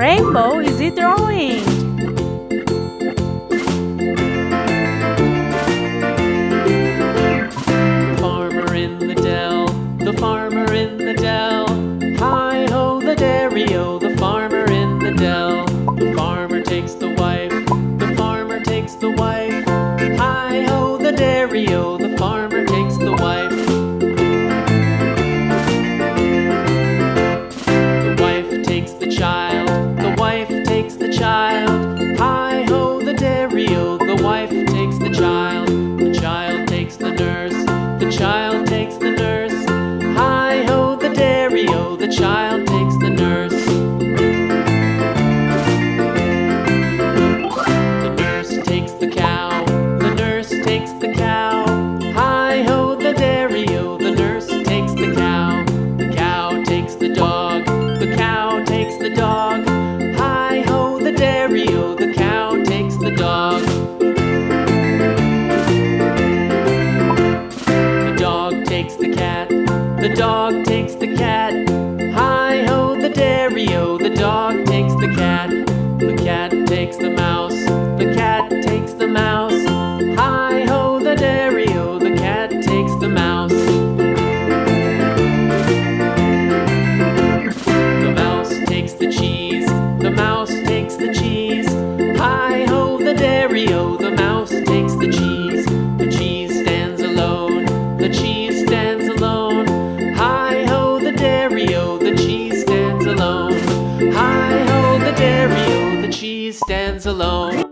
rainbow is he drawing? The farmer in the dell, the farmer in the dell. Hi-ho the dairy-o, the farmer in the dell. The farmer takes the wife, the farmer takes the wife. Hi-ho the dairy-o, the farmer takes the wife. The wife takes the child, the wife takes the child. Hi-ho the dairy-o, the wife takes the child. The child takes the nurse, the child takes the nurse. Hi-ho the dairy-o, the child takes the nurse. The nurse takes the cow, the nurse takes the cow. Hi-ho the dairy-o, the nurse takes the cow. The cow takes the dog, the cow takes the dog. Hi-ho the dairy-o, the cow takes the dog. The dog takes the cat, the dog takes the cat. Hi-ho the dairy-o, the dog takes the cat. The cat takes the mouse, the cat takes the mouse. Hi-ho the dairy-o, the cat takes the mouse. The mouse takes the cheese, the mouse takes the cheese. Hi-ho the dairy-o, the mouse takes the cheese. The cheese stands alone, the cheese stands alone. Hi-ho the dairy-o, the cheese stands alone. Hi-ho the dairy-o, the cheese stands alone.